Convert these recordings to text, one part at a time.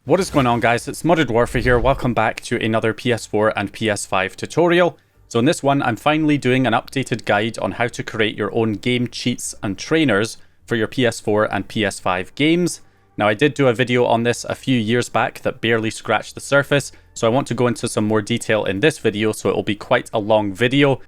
What is going on, guys? It's Modded Warfare here. Welcome back to another PS4 and PS5 tutorial. So in this one, I'm finally doing an updated guide on how to create your own game cheats and trainers for your PS4 and PS5 games. Now, I did do a video on this a few years back that barely scratched the surface, so I want to go into some more detail in this video, so it will be quite a long video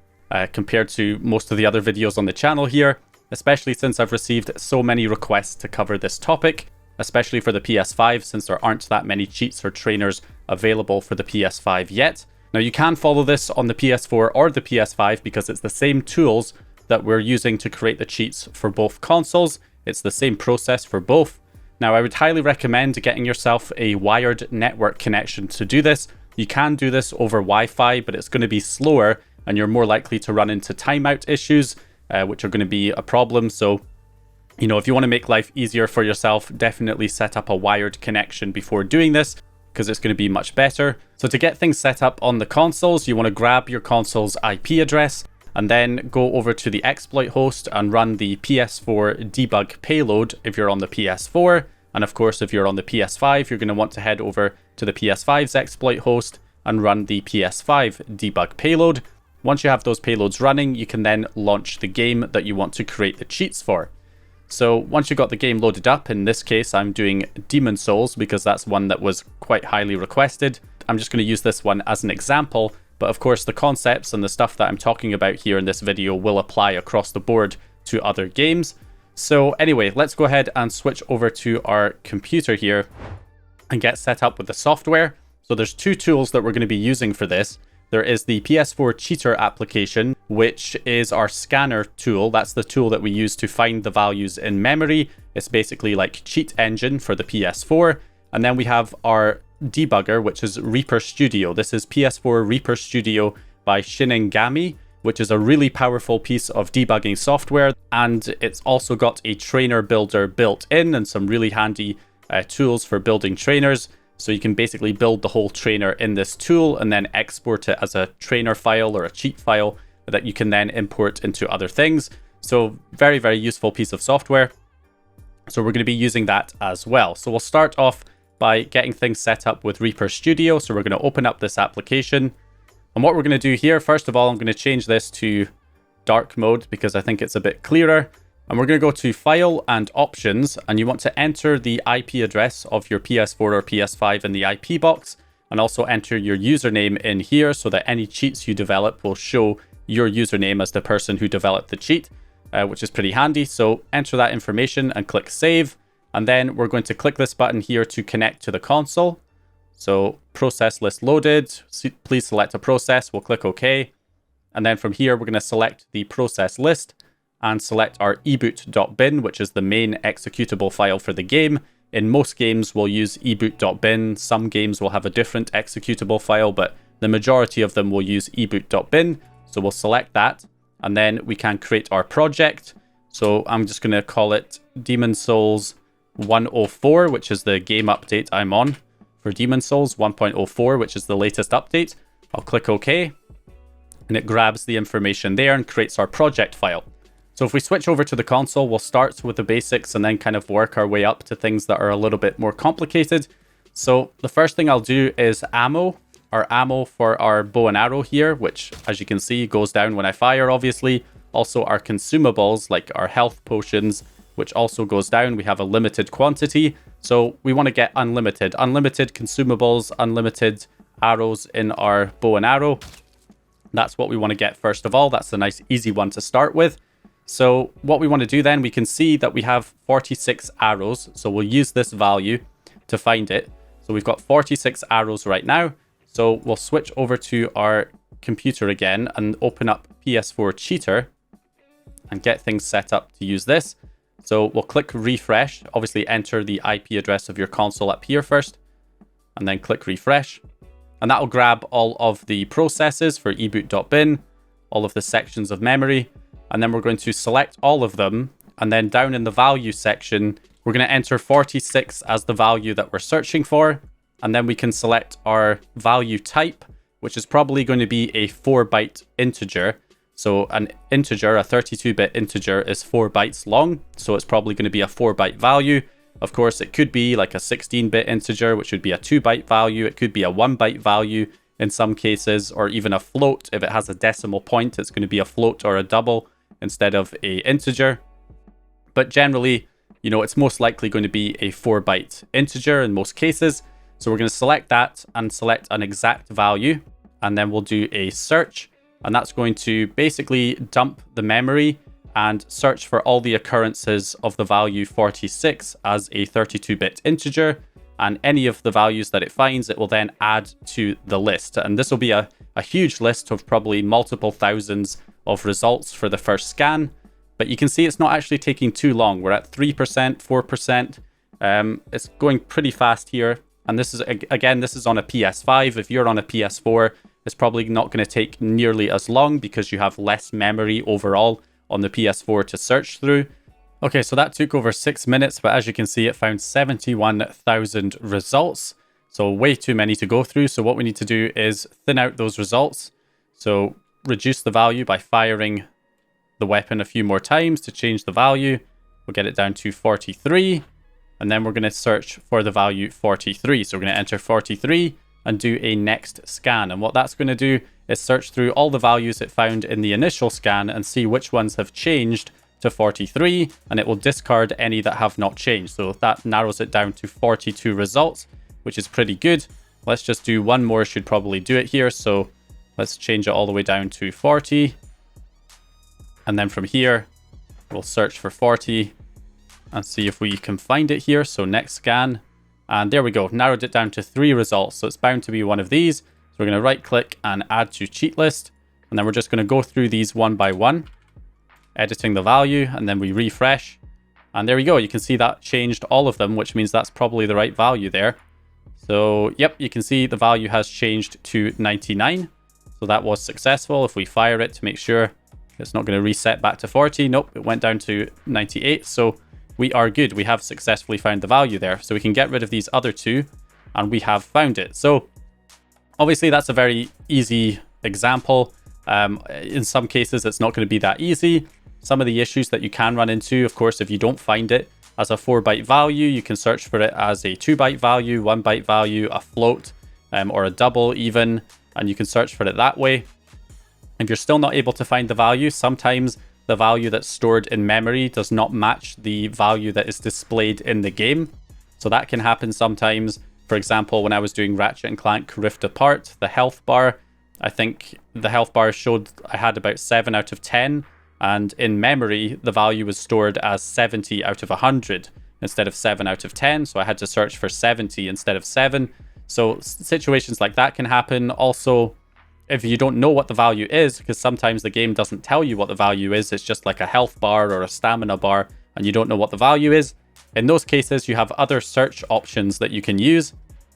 compared to most of the other videos on the channel here, especially since I've received so many requests to cover this topic, especially for the PS5, since there aren't that many cheats or trainers available for the PS5 yet. Now, you can follow this on the PS4 or the PS5 because it's the same tools that we're using to create the cheats for both consoles. It's the same process for both. Now, I would highly recommend getting yourself a wired network connection to do this. You can do this over Wi-Fi, but it's going to be slower and you're more likely to run into timeout issues, which are going to be a problem. So, you know, if you want to make life easier for yourself, definitely set up a wired connection before doing this, because it's going to be much better. So to get things set up on the consoles, you want to grab your console's IP address and then go over to the exploit host and run the PS4 debug payload if you're on the PS4. And of course, if you're on the PS5, you're going to want to head over to the PS5's exploit host and run the PS5 debug payload. Once you have those payloads running, you can then launch the game that you want to create the cheats for. So once you've got the game loaded up, in this case I'm doing Demon Souls because that's one that was quite highly requested. I'm just going to use this one as an example, but of course the concepts and the stuff that I'm talking about here in this video will apply across the board to other games. So anyway, let's go ahead and switch over to our computer here and get set up with the software. So there's two tools that we're going to be using for this. There is the PS4 Cheater application, which is our scanner tool. That's the tool that we use to find the values in memory. It's basically like Cheat Engine for the PS4. And then we have our debugger, which is Reaper Studio. This is PS4 Reaper Studio by Shinigami, which is a really powerful piece of debugging software. And it's also got a trainer builder built in and some really handy tools for building trainers. So you can basically build the whole trainer in this tool and then export it as a trainer file or a cheat file that you can then import into other things. So very, very useful piece of software. So we're going to be using that as well. So we'll start off by getting things set up with Reaper Studio. So we're going to open up this application. And what we're going to do here, first of all, I'm going to change this to dark mode because I think it's a bit clearer. And we're going to go to File and Options, and you want to enter the IP address of your PS4 or PS5 in the IP box, and also enter your username in here so that any cheats you develop will show your username as the person who developed the cheat, which is pretty handy. So enter that information and click Save, and then we're going to click this button here to connect to the console. So process list loaded, please select a process, we'll click OK, and then from here we're going to select the process list and select our eboot.bin, which is the main executable file for the game. In most games, we'll use eboot.bin. Some games will have a different executable file, but the majority of them will use eboot.bin. So we'll select that, and then we can create our project. So I'm just going to call it Demon Souls 104, which is the game update I'm on for Demon Souls 1.04, which is the latest update. I'll click OK, and it grabs the information there and creates our project file. So if we switch over to the console, we'll start with the basics and then kind of work our way up to things that are a little bit more complicated. So the first thing I'll do is ammo. Our ammo for our bow and arrow here, which as you can see goes down when I fire, obviously. Also our consumables like our health potions, which also goes down. We have a limited quantity. So we want to get unlimited consumables, unlimited arrows in our bow and arrow. That's what we want to get first of all. That's a nice easy one to start with. So what we want to do then, we can see that we have 46 arrows. So we'll use this value to find it. So we've got 46 arrows right now. So we'll switch over to our computer again and open up PS4 Cheater and get things set up to use this. So we'll click refresh, obviously enter the IP address of your console up here first, and then click refresh. And that'll grab all of the processes for eboot.bin, all of the sections of memory. And then we're going to select all of them. And then down in the value section, we're going to enter 46 as the value that we're searching for. And then we can select our value type, which is probably going to be a 4-byte integer. So an integer, a 32-bit integer, is 4 bytes long. So it's probably going to be a 4-byte value. Of course, it could be like a 16-bit integer, which would be a 2-byte value. It could be a 1-byte value in some cases, or even a float. If it has a decimal point, it's going to be a float or a double instead of a integer. But generally, you know, it's most likely going to be a 4-byte integer in most cases. So we're going to select that and select an exact value, and then we'll do a search, and that's going to basically dump the memory and search for all the occurrences of the value 46 as a 32-bit integer, and any of the values that it finds, it will then add to the list. And this will be a huge list of probably multiple thousands of results for the first scan. But you can see it's not actually taking too long. We're at 3%, 4%. It's going pretty fast here. And this is, again, this is on a PS5. If you're on a PS4, it's probably not going to take nearly as long because you have less memory overall on the PS4 to search through. Okay, so that took over 6 minutes, but as you can see, it found 71,000 results. So way too many to go through. So what we need to do is thin out those results. So reduce the value by firing the weapon a few more times to change the value. We'll get it down to 43, and then we're going to search for the value 43. So we're going to enter 43 and do a next scan. And what that's going to do is search through all the values it found in the initial scan and see which ones have changed to 43, and it will discard any that have not changed. So that narrows it down to 42 results, which is pretty good. Let's just do one more, should probably do it here. So let's change it all the way down to 40. And then from here, we'll search for 40 and see if we can find it here. So next scan, and there we go, narrowed it down to 3 results. So it's bound to be one of these. So we're going to right click and add to cheat list. And then we're just going to go through these one by one, editing the value, and then we refresh. And there we go. You can see that changed all of them, which means that's probably the right value there. So yep, you can see the value has changed to 99. So that was successful. If we fire it to make sure it's not going to reset back to 40. Nope, it went down to 98. So we are good. We have successfully found the value there. So we can get rid of these other two, and we have found it. So obviously that's a very easy example. In some cases, it's not going to be that easy. Some of the issues that you can run into, of course, if you don't find it as a 4-byte value, you can search for it as a 2-byte value, 1-byte value, a float, or a double even, and you can search for it that way. If you're still not able to find the value, sometimes the value that's stored in memory does not match the value that is displayed in the game. So that can happen sometimes. For example, when I was doing Ratchet & Clank Rift Apart, the health bar, I think the health bar showed I had about 7 out of 10. And in memory, the value was stored as 70 out of 100 instead of 7 out of 10. So I had to search for 70 instead of 7. So situations like that can happen. Also, if you don't know what the value is, because sometimes the game doesn't tell you what the value is, it's just like a health bar or a stamina bar, and you don't know what the value is. In those cases, you have other search options that you can use.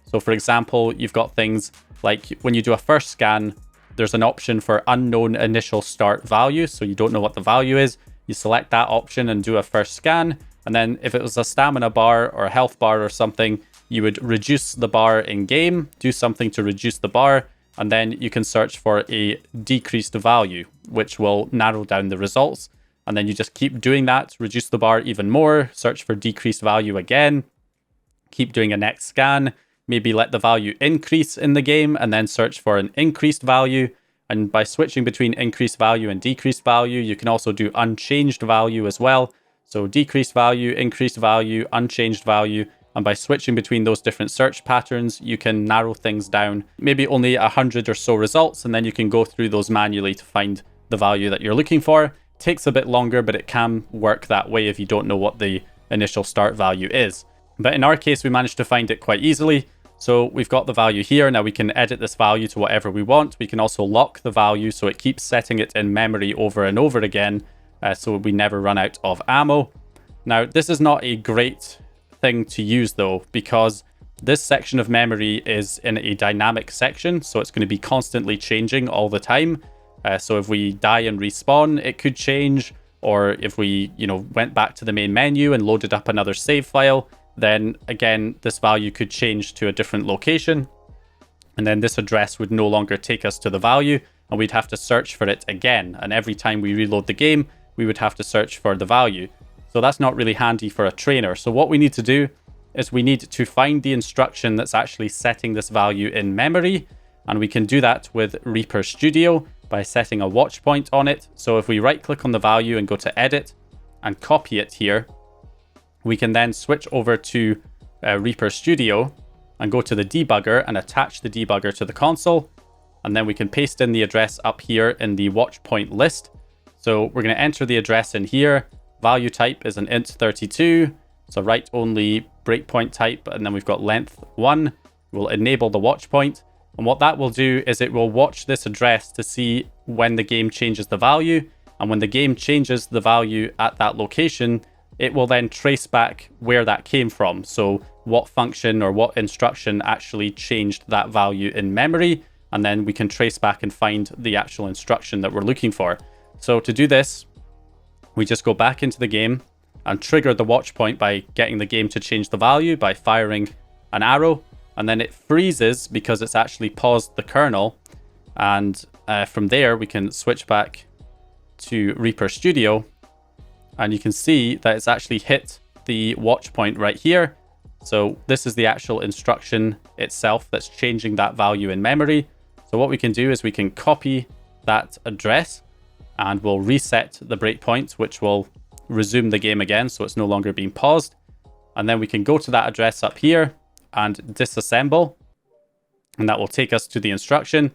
So for example, you've got things like when you do a first scan, there's an option for unknown initial start value. So you don't know what the value is. You select that option and do a first scan. And then if it was a stamina bar or a health bar or something, you would reduce the bar in game, do something to reduce the bar, and then you can search for a decreased value, which will narrow down the results. And then you just keep doing that, reduce the bar even more, search for decreased value again, keep doing a next scan, maybe let the value increase in the game, and then search for an increased value. And by switching between increased value and decreased value, you can also do unchanged value as well. So decreased value, increased value, unchanged value. And by switching between those different search patterns, you can narrow things down, maybe only 100 or so results, and then you can go through those manually to find the value that you're looking for. Takes a bit longer, but it can work that way if you don't know what the initial start value is. But in our case, we managed to find it quite easily. So we've got the value here. Now we can edit this value to whatever we want. We can also lock the value so it keeps setting it in memory over and over again, so we never run out of ammo. Now, this is not a great thing to use though, because this section of memory is in a dynamic section, so it's going to be constantly changing all the time. So if we die and respawn, it could change, or if we, went back to the main menu and loaded up another save file, then again, this value could change to a different location, and then this address would no longer take us to the value, and we'd have to search for it again. And every time we reload the game, we would have to search for the value. So that's not really handy for a trainer. So what we need to do is we need to find the instruction that's actually setting this value in memory. And we can do that with Reaper Studio by setting a watch point on it. So if we right click on the value and go to edit and copy it here, we can then switch over to Reaper Studio and go to the debugger and attach the debugger to the console. And then we can paste in the address up here in the watch point list. So we're going to enter the address in here. Value type is an int 32. So write only breakpoint type, and then we've got length 1. We'll enable the watch point. And what that will do is it will watch this address to see when the game changes the value. And when the game changes the value at that location, it will then trace back where that came from. So what function or what instruction actually changed that value in memory. And then we can trace back and find the actual instruction that we're looking for. So to do this, we just go back into the game and trigger the watch point by getting the game to change the value by firing an arrow. And then it freezes because it's actually paused the kernel. And from there, we can switch back to Reaper Studio. And you can see that it's actually hit the watch point right here. So this is the actual instruction itself that's changing that value in memory. So what we can do is we can copy that address and we'll reset the breakpoint, which will resume the game again. So it's no longer being paused. And then we can go to that address up here and disassemble, and that will take us to the instruction.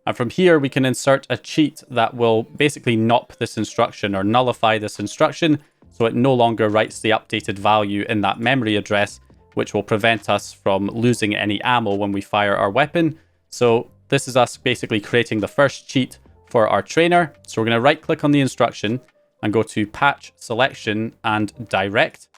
And from here we can insert a cheat that will basically nop this instruction or nullify this instruction, so it no longer writes the updated value in that memory address, which will prevent us from losing any ammo when we fire our weapon. So this is us basically creating the first cheat for our trainer. So we're going to right click on the instruction and go to patch selection and direct,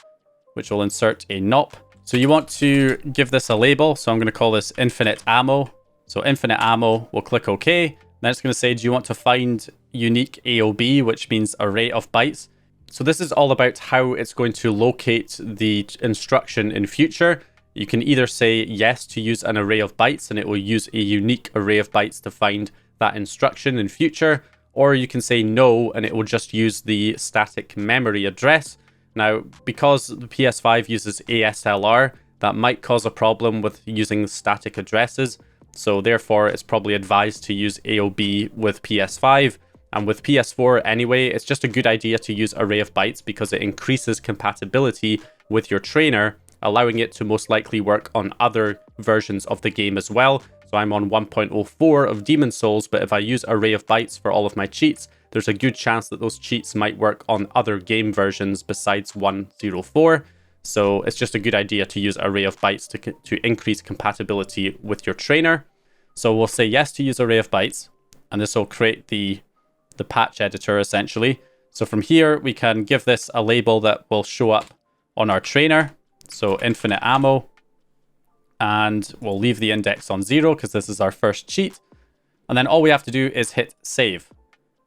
which will insert a Nop. So you want to give this a label. So I'm going to call this infinite ammo. So infinite ammo, we'll click OK. Then it's going to say, do you want to find unique AOB, which means array of bytes. So this is all about how it's going to locate the instruction in future. You can either say yes to use an array of bytes and it will use a unique array of bytes to find that instruction in future, or you can say no and it will just use the static memory address. Now, because the PS5 uses ASLR, that might cause a problem with using static addresses. So therefore, it's probably advised to use AOB with PS5. And with PS4 anyway, it's just a good idea to use array of bytes because it increases compatibility with your trainer, allowing it to most likely work on other versions of the game as well. So I'm on 1.04 of Demon Souls, but if I use array of bytes for all of my cheats, there's a good chance that those cheats might work on other game versions besides 1.04. So it's just a good idea to use array of bytes to increase compatibility with your trainer. So we'll say yes to use array of bytes, and this will create the patch editor essentially. So from here, we can give this a label that will show up on our trainer. So infinite ammo, and we'll leave the index on 0 because this is our first cheat. And then all we have to do is hit save.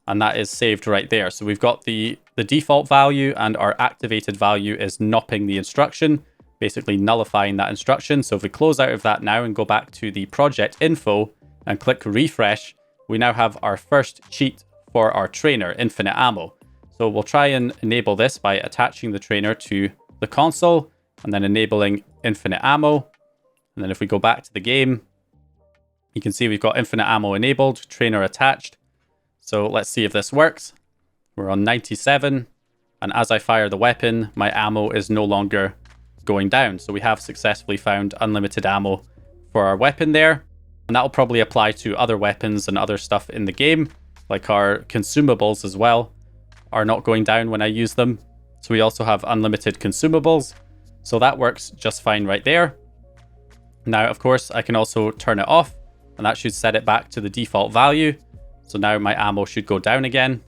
And that is saved right there. So we've got the default value, and our activated value is nopping the instruction, basically nullifying that instruction. So if we close out of that now and go back to the project info and click refresh, we now have our first cheat for our trainer, infinite ammo. So we'll try and enable this by attaching the trainer to the console and then enabling infinite ammo. And then if we go back to the game, you can see we've got infinite ammo enabled, trainer attached. So let's see if this works. We're on 97. And as I fire the weapon, my ammo is no longer going down. So we have successfully found unlimited ammo for our weapon there. And that will probably apply to other weapons and other stuff in the game, like our consumables as well, are not going down when I use them. So we also have unlimited consumables. So that works just fine right there. Now, of course, I can also turn it off, and that should set it back to the default value. So now my ammo should go down again,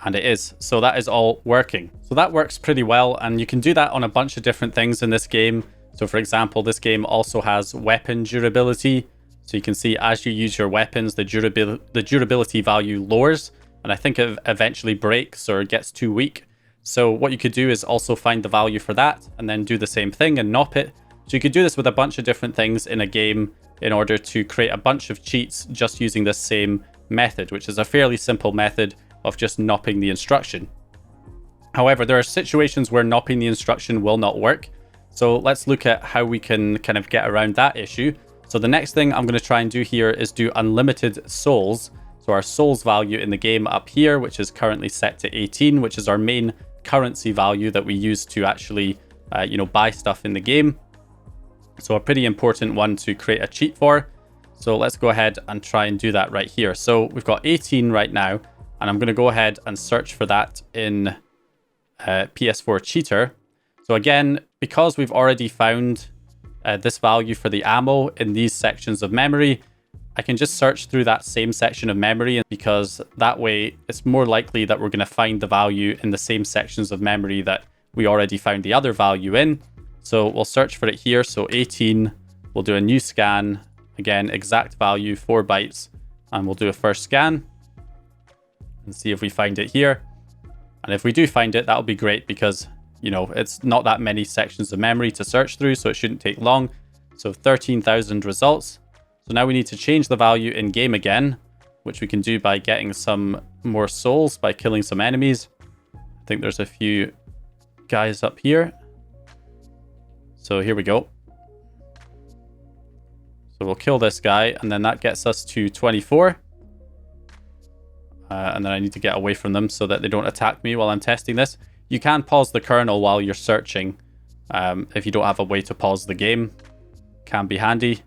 and it is. So that is all working. So that works pretty well, and you can do that on a bunch of different things in this game. So for example, this game also has weapon durability. So you can see as you use your weapons, the durability value lowers, and I think it eventually breaks or gets too weak. So what you could do is also find the value for that and then do the same thing and nop it. So you could do this with a bunch of different things in a game in order to create a bunch of cheats just using this same method, which is a fairly simple method of just nopping the instruction. However, there are situations where nopping the instruction will not work. So let's look at how we can kind of get around that issue. So the next thing I'm going to try and do here is do unlimited souls. So our souls value in the game up here, which is currently set to 18, which is our main currency value that we use to actually, buy stuff in the game. So a pretty important one to create a cheat for. So let's go ahead and try and do that right here. So we've got 18 right now, and I'm going to go ahead and search for that in PS4 Cheater. So again, because we've already found this value for the ammo in these sections of memory, I can just search through that same section of memory, because that way it's more likely that we're going to find the value in the same sections of memory that we already found the other value in. So we'll search for it here. So 18, we'll do a new scan. Again, exact value, 4 bytes, and we'll do a first scan and see if we find it here. And if we do find it, that'll be great, because it's not that many sections of memory to search through, so it shouldn't take long. So 13,000 results. So now we need to change the value in game again, which we can do by getting some more souls by killing some enemies. I think there's a few guys up here. So here we go. So we'll kill this guy, and then that gets us to 24. And then I need to get away from them so that they don't attack me while I'm testing this. You can pause the kernel while you're searching. If you don't have a way to pause the game, can be handy.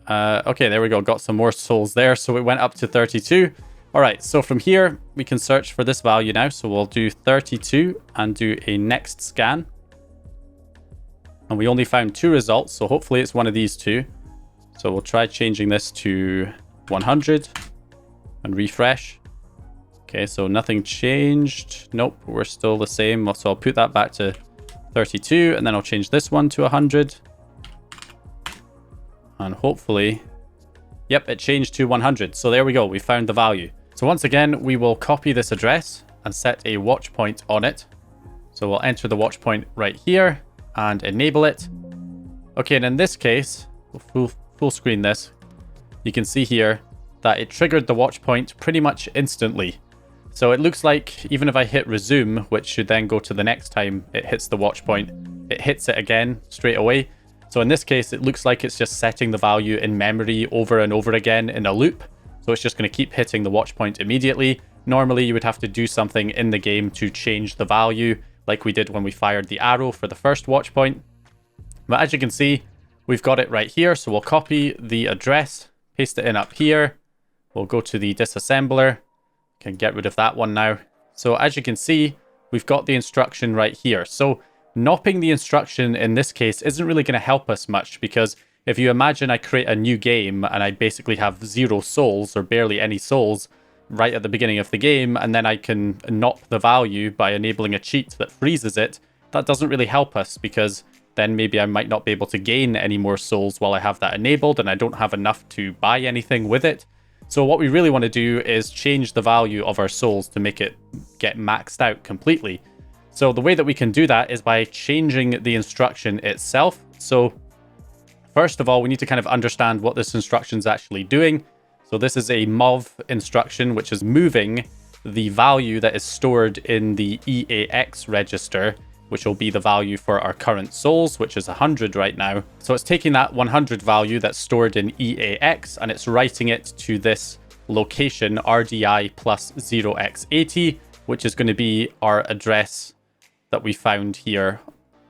Okay, there we go. Got some more souls there. So it went up to 32. All right, so from here, we can search for this value now. So we'll do 32 and do a next scan. And we only found 2 results, so hopefully it's one of these 2. So we'll try changing this to 100 and refresh. Okay, so nothing changed. Nope, we're still the same. So I'll put that back to 32, and then I'll change this one to 100. And hopefully, yep, it changed to 100. So there we go, we found the value. So once again, we will copy this address and set a watch point on it. So we'll enter the watch point right here and enable it. Okay, and in this case, we'll full screen this. You can see here that it triggered the watch point pretty much instantly. So it looks like even if I hit resume, which should then go to the next time it hits the watch point, it hits it again straight away. So in this case, it looks like it's just setting the value in memory over and over again in a loop. So it's just going to keep hitting the watch point immediately. Normally, you would have to do something in the game to change the value, like we did when we fired the arrow for the first watch point. But as you can see, we've got it right here. So we'll copy the address, paste it in up here. We'll go to the disassembler. Can get rid of that one now. So as you can see, we've got the instruction right here. So nopping the instruction in this case isn't really going to help us much, because if you imagine I create a new game and I basically have 0 souls or barely any souls right at the beginning of the game, and then I can nop the value by enabling a cheat that freezes it, that doesn't really help us, because then maybe I might not be able to gain any more souls while I have that enabled, and I don't have enough to buy anything with it. So what we really want to do is change the value of our souls to make it get maxed out completely. So the way that we can do that is by changing the instruction itself. So first of all, we need to kind of understand what this instruction is actually doing. So this is a mov instruction, which is moving the value that is stored in the EAX register, which will be the value for our current souls, which is 100 right now. So it's taking that 100 value that's stored in EAX and it's writing it to this location RDI plus 0x80, which is going to be our address that we found here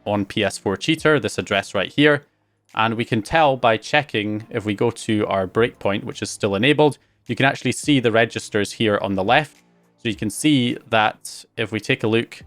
on PS4 Cheater, this address right here. And we can tell by checking, if we go to our breakpoint, which is still enabled, you can actually see the registers here on the left. So you can see that if we take a look,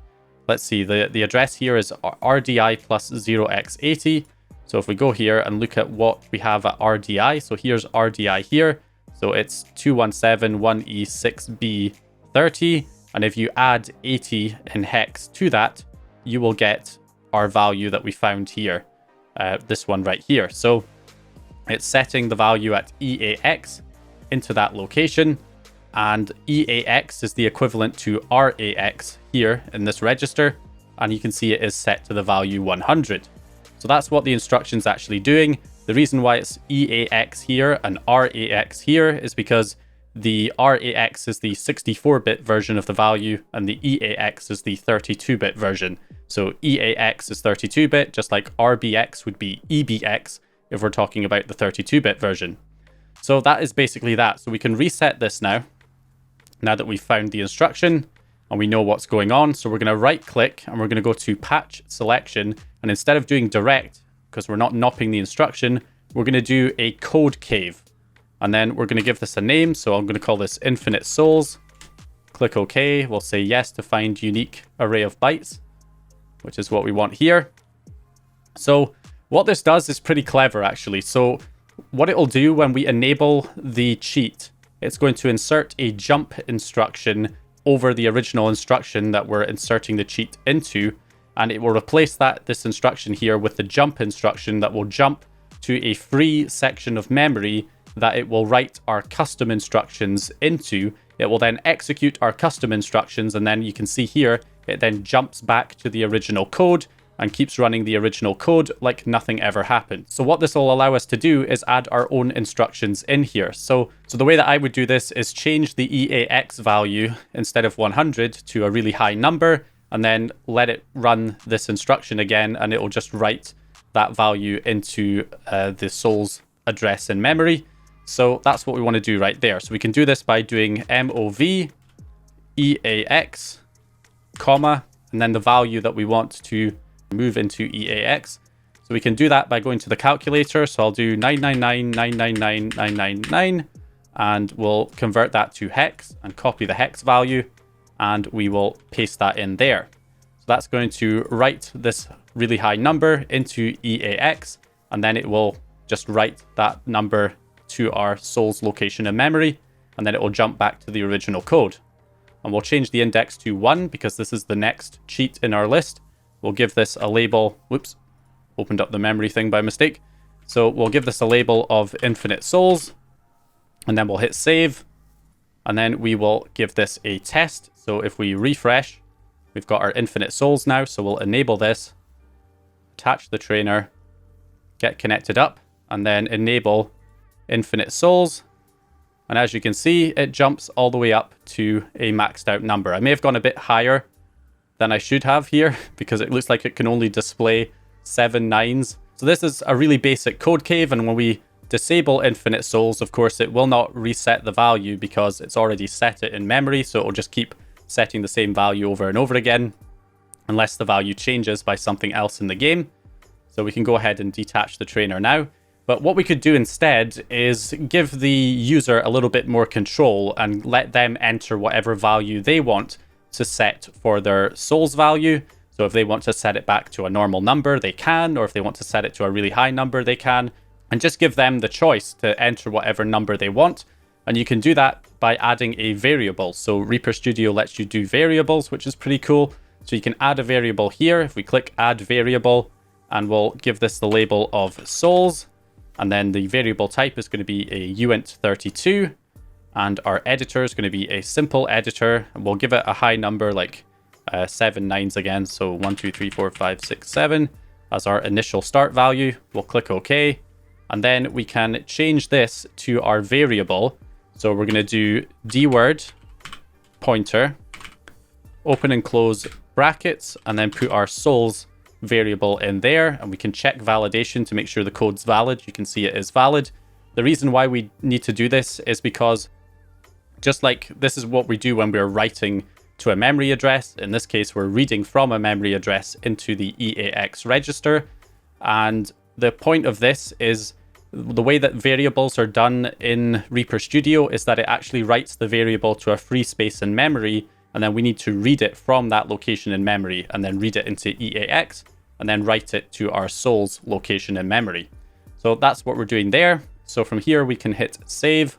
let's see, the address here is RDI plus 0x80. So if we go here and look at what we have at RDI, so here's RDI here. So it's 2171E6B30. And if you add 80 in hex to that, you will get our value that we found here, this one right here. So it's setting the value at EAX into that location. And EAX is the equivalent to RAX here in this register. And you can see it is set to the value 100. So that's what the instruction's actually doing. The reason why it's EAX here and RAX here is because the RAX is the 64-bit version of the value, and the EAX is the 32-bit version. So EAX is 32-bit, just like RBX would be EBX if we're talking about the 32-bit version. So that is basically that. So we can reset this now that we've found the instruction and we know what's going on. So we're going to right click and we're going to go to patch selection. And instead of doing direct, because we're not nopping the instruction, we're going to do a code cave. And then we're going to give this a name. So I'm going to call this infinite souls. Click OK. We'll say yes to find unique array of bytes, which is what we want here. So what this does is pretty clever, actually. So what it'll do when we enable the cheat, it's going to insert a jump instruction over the original instruction that we're inserting the cheat into, and it will replace this instruction here with the jump instruction that will jump to a free section of memory that it will write our custom instructions into. It will then execute our custom instructions, and then you can see here, it then jumps back to the original code and keeps running the original code like nothing ever happened. So what this will allow us to do is add our own instructions in here. So the way that I would do this is change the EAX value instead of 100 to a really high number, and then let it run this instruction again, and it will just write that value into the souls address in memory. So that's what we want to do right there. So we can do this by doing MOV EAX, comma, and then the value that we want to move into EAX. So we can do that by going to the calculator. So I'll do 999,999,999, and we'll convert that to hex and copy the hex value, and we will paste that in there. So that's going to write this really high number into EAX, and then it will just write that number to our souls location in memory, and then it will jump back to the original code. And we'll change the index to 1 because this is the next cheat in our list. We'll give this a label. Whoops, opened up the memory thing by mistake. So we'll give this a label of infinite souls, and then we'll hit save, and then we will give this a test. So if we refresh, we've got our infinite souls now. So we'll enable this, attach the trainer, get connected up, and then enable infinite souls. And as you can see, it jumps all the way up to a maxed out number. I may have gone a bit higher than I should have here because it looks like it can only display 7 nines. So this is a really basic code cave, and when we disable infinite souls, of course, it will not reset the value because it's already set it in memory. So it will just keep setting the same value over and over again unless the value changes by something else in the game. So we can go ahead and detach the trainer now. But what we could do instead is give the user a little bit more control and let them enter whatever value they want to set for their souls value. So if they want to set it back to a normal number, they can, or if they want to set it to a really high number, they can, and just give them the choice to enter whatever number they want. And you can do that by adding a variable. So Reaper Studio lets you do variables, which is pretty cool. So you can add a variable here. If we click add variable, and we'll give this the label of souls, and then the variable type is going to be a uint32, and our editor is going to be a simple editor, and we'll give it a high number like 7 nines again. So 1, 2, 3, 4, 5, 6, 7 as our initial start value. We'll click OK, and then we can change this to our variable. So we're going to do dword pointer, open and close brackets, and then put our souls variable in there, and we can check validation to make sure the code's valid. You can see it is valid. The reason why we need to do this is because just like this is what we do when we're writing to a memory address, in this case we're reading from a memory address into the EAX register, and the point of this is the way that variables are done in Reaper Studio is that it actually writes the variable to a free space in memory, and then we need to read it from that location in memory and then read it into EAX and then write it to our souls location in memory. So that's what we're doing there. So from here we can hit save,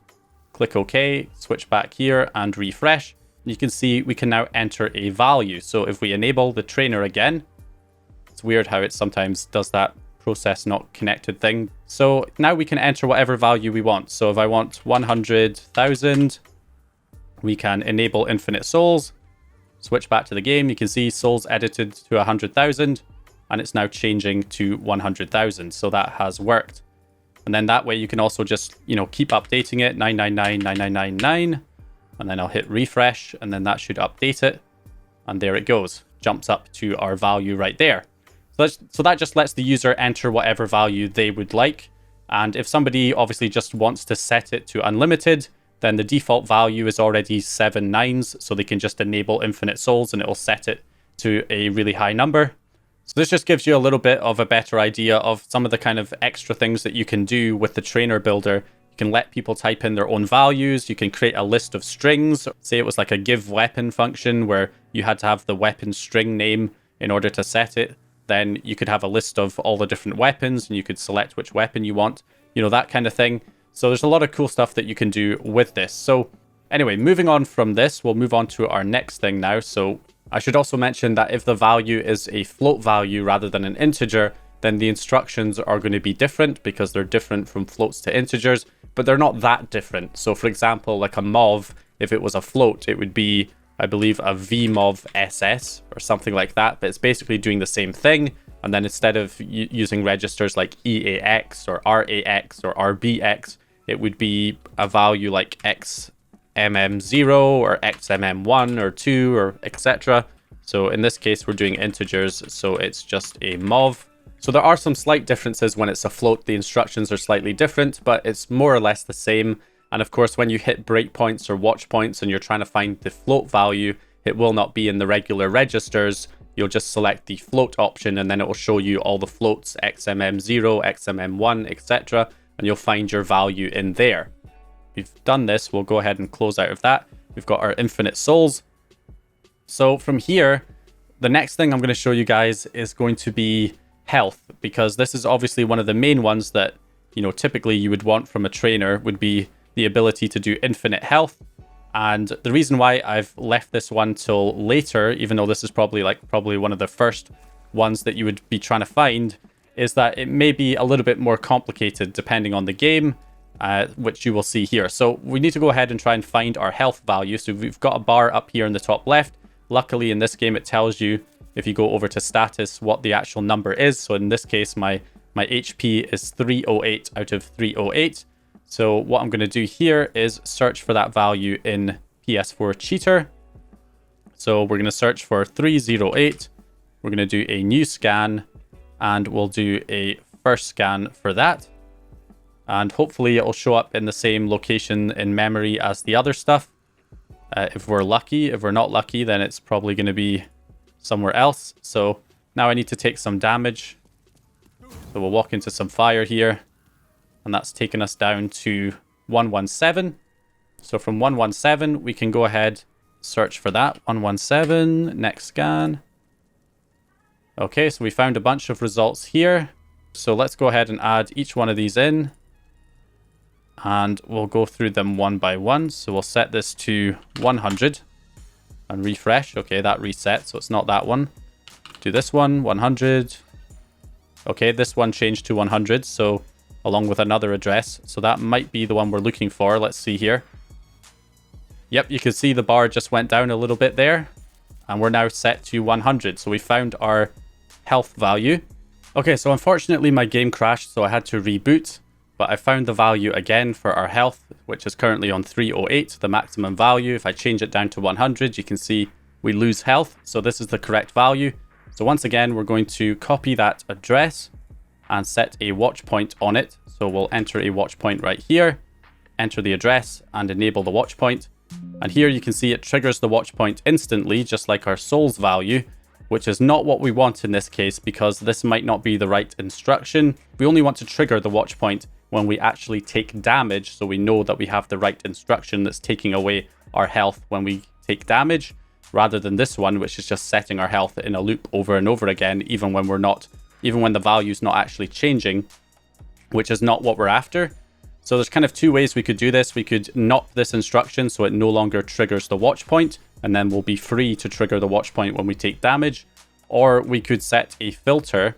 click OK, switch back here and refresh. You can see we can now enter a value. So if we enable the trainer again, it's weird how it sometimes does that process not connected thing. So now we can enter whatever value we want. So if I want 100,000, we can enable infinite souls, switch back to the game. You can see souls edited to 100,000, and it's now changing to 100,000. So that has worked. And then that way you can also just, you know, keep updating it, 9999999, and then I'll hit refresh, and then that should update it. And there it goes, jumps up to our value right there. So that just lets the user enter whatever value they would like. And if somebody obviously just wants to set it to unlimited, then the default value is already 7 nines, so they can just enable infinite souls and it will set it to a really high number. So this just gives you a little bit of a better idea of some of the kind of extra things that you can do with the trainer builder. You can let people type in their own values. You can create a list of strings. Say it was like a give weapon function where you had to have the weapon string name in order to set it. Then you could have a list of all the different weapons and you could select which weapon you want, you know, that kind of thing. So there's a lot of cool stuff that you can do with this. So anyway, moving on from this, we'll move on to our next thing now. So I should also mention that if the value is a float value rather than an integer, then the instructions are going to be different because they're different from floats to integers, but they're not that different. So for example, like a mov, if it was a float, it would be, I believe, a vmov ss or something like that, but it's basically doing the same thing. And then instead of using registers like EAX or RAX or RBX, it would be a value like XMM0 or XMM1 or 2 or etc. So in this case, we're doing integers, so it's just a mov. So there are some slight differences when it's a float. The instructions are slightly different, but it's more or less the same. And of course, when you hit breakpoints or watch points and you're trying to find the float value, it will not be in the regular registers. You'll just select the float option and then it will show you all the floats, XMM0, XMM1, etc. And you'll find your value in there. We've done this, we'll go ahead and close out of that. We've got our infinite souls. So from here, the next thing I'm going to show you guys is going to be health, because this is obviously one of the main ones that, you know, typically you would want from a trainer would be the ability to do infinite health. And the reason why I've left this one till later, even though this is probably one of the first ones that you would be trying to find, is that it may be a little bit more complicated depending on the game, which you will see here. So we need to go ahead and try and find our health value. So we've got a bar up here in the top left. Luckily in this game, it tells you if you go over to status what the actual number is. So in this case, my HP is 308 out of 308. So what I'm going to do here is search for that value in PS4 Cheater. So we're going to search for 308. We're going to do a new scan and we'll do a first scan for that. And hopefully it'll show up in the same location in memory as the other stuff. If we're lucky. If we're not lucky, then it's probably going to be somewhere else. So now I need to take some damage. So we'll walk into some fire here. And that's taken us down to 117. So from 117, we can go ahead, search for that. 117, next scan. Okay, so we found a bunch of results here. So let's go ahead and add each one of these in. And we'll go through them one by one. So we'll set this to 100 and refresh. Okay, that resets, so it's not that one. Do this one, 100. Okay, this one changed to 100, so along with another address. So that might be the one we're looking for. Let's see here. Yep, you can see the bar just went down a little bit there. And we're now set to 100. So we found our health value. Okay, so unfortunately my game crashed, so I had to reboot. But I found the value again for our health, which is currently on 308, the maximum value. If I change it down to 100, you can see we lose health. So this is the correct value. So once again, we're going to copy that address and set a watch point on it. So we'll enter a watch point right here, enter the address and enable the watch point. And here you can see it triggers the watch point instantly, just like our souls value, which is not what we want in this case because this might not be the right instruction. We only want to trigger the watch point when we actually take damage, so we know that we have the right instruction that's taking away our health when we take damage, rather than this one, which is just setting our health in a loop over and over again, even when the value's not actually changing, which is not what we're after. So there's kind of two ways we could do this. We could nop this instruction so it no longer triggers the watch point, and then we'll be free to trigger the watch point when we take damage. Or we could set a filter.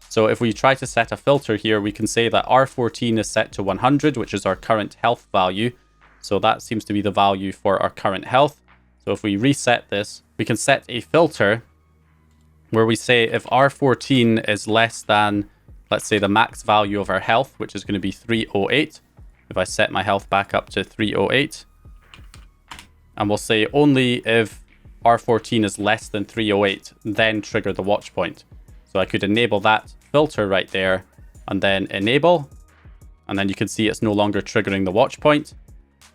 So if we try to set a filter here, we can say that R14 is set to 100, which is our current health value. So that seems to be the value for our current health. So if we reset this, we can set a filter where we say if R14 is less than let's say the max value of our health, which is going to be 308. If I set my health back up to 308, and we'll say only if R14 is less than 308, then trigger the watch point. So I could enable that filter right there and then enable, and then you can see it's no longer triggering the watch point.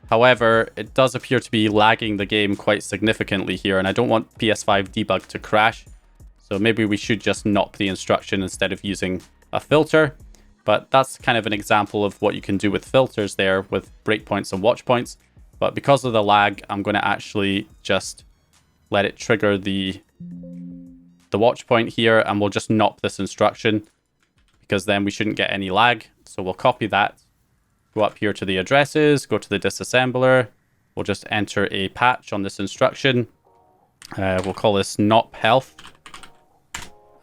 However, it does appear to be lagging the game quite significantly here, and I don't want PS5 debug to crash. So maybe we should just Nop the instruction instead of using a filter. But that's kind of an example of what you can do with filters there with breakpoints and watch points. But because of the lag, I'm going to actually just let it trigger the watch point here, and we'll just Nop this instruction because then we shouldn't get any lag. So we'll copy that, go up here to the addresses, go to the disassembler. We'll just enter a patch on this instruction. We'll call this Nop Health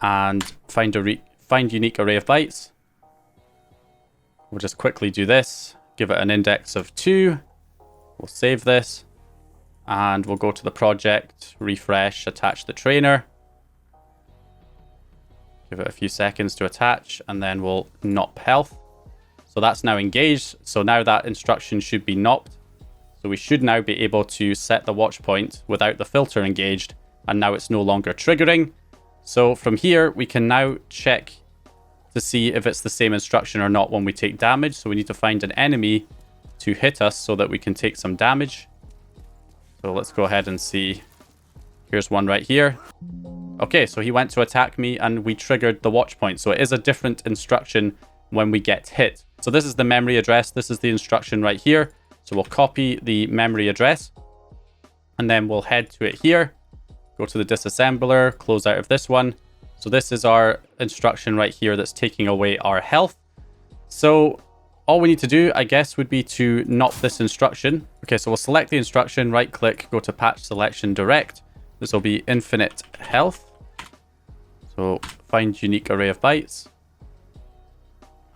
and find unique array of bytes. We'll just quickly do this, give it an index of 2. We'll save this, and we'll go to the project, refresh, attach the trainer. Give it a few seconds to attach, and then we'll Nop Health. So that's now engaged. So now that instruction should be nopped. So we should now be able to set the watch point without the filter engaged, and now it's no longer triggering. So from here, we can now check to see if it's the same instruction or not when we take damage. So we need to find an enemy to hit us so that we can take some damage. So let's go ahead and see. Here's one right here. Okay, so he went to attack me and we triggered the watch point. So it is a different instruction when we get hit. So this is the memory address. This is the instruction right here. So we'll copy the memory address and then we'll head to it here. Go to the disassembler, close out of this one. So this is our instruction right here that's taking away our health. So all we need to do, I guess, would be to Nop this instruction. Okay, so we'll select the instruction, right click, go to patch selection direct. This will be infinite health. So find unique array of bytes.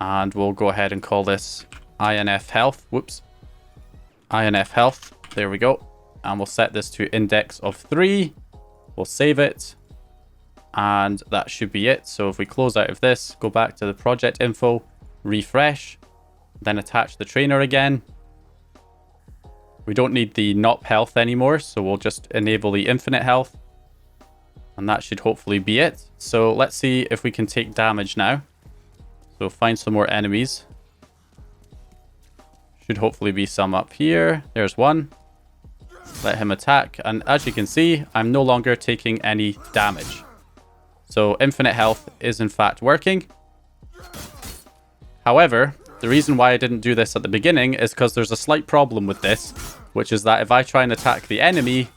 And we'll go ahead and call this INF health. Whoops. INF health. There we go. And we'll set this to index of 3. We'll save it. And that should be it. So if we close out of this, go back to the project info, refresh, then attach the trainer again. We don't need the Nop health anymore, so we'll just enable the infinite health. And that should hopefully be it. So let's see if we can take damage now. So find some more enemies. Should hopefully be some up here. There's one. Let him attack. And as you can see, I'm no longer taking any damage. So infinite health is in fact working. However, the reason why I didn't do this at the beginning is because there's a slight problem with this, which is that if I try and attack the enemy,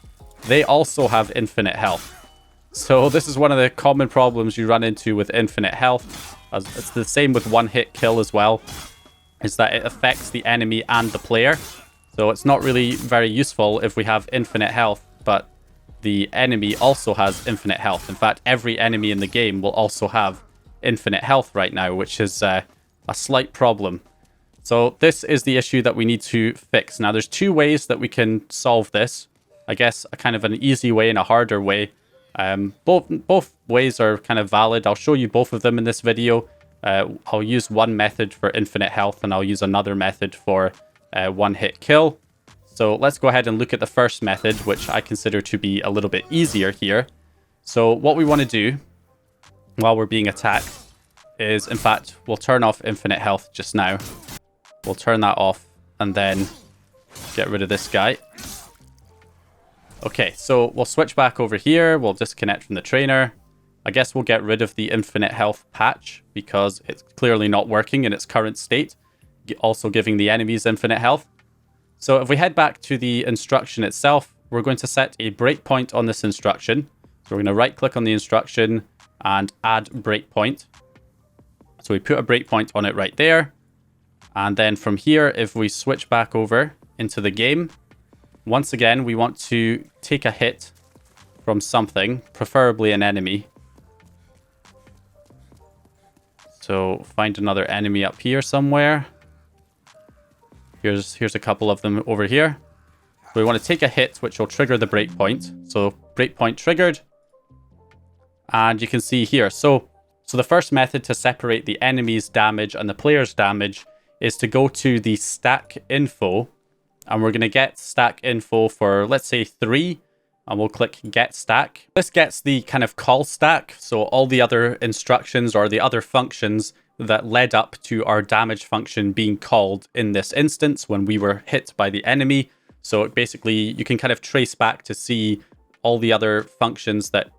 they also have infinite health. So this is one of the common problems you run into with infinite health. It's the same with one-hit kill as well, is that it affects the enemy and the player. So it's not really very useful if we have infinite health, but the enemy also has infinite health. In fact, every enemy in the game will also have infinite health right now, which is a slight problem. So this is the issue that we need to fix. Now, there's 2 ways that we can solve this. I guess a kind of an easy way and a harder way. Both ways are kind of valid. I'll show you both of them in this video. I'll use one method for infinite health and I'll use another method for one-hit kill. So let's go ahead and look at the first method, which I consider to be a little bit easier here. So what we want to do while we're being attacked is, in fact, we'll turn off infinite health just now. We'll turn that off and then get rid of this guy. Okay, so we'll switch back over here. We'll disconnect from the trainer. I guess we'll get rid of the infinite health patch because it's clearly not working in its current state, also giving the enemies infinite health. So if we head back to the instruction itself, we're going to set a breakpoint on this instruction. So we're going to right click on the instruction and add breakpoint. So we put a breakpoint on it right there. And then from here, if we switch back over into the game, once again, we want to take a hit from something, preferably an enemy. So find another enemy up here somewhere. Here's a couple of them over here. We want to take a hit, which will trigger the breakpoint. So breakpoint triggered. And you can see here. So So the first method to separate the enemy's damage and the player's damage is to go to the stack info, and we're going to get stack info for, let's say, 3, and we'll click get stack. This gets the kind of call stack, so all the other instructions or the other functions that led up to our damage function being called in this instance when we were hit by the enemy. So basically you can kind of trace back to see all the other functions that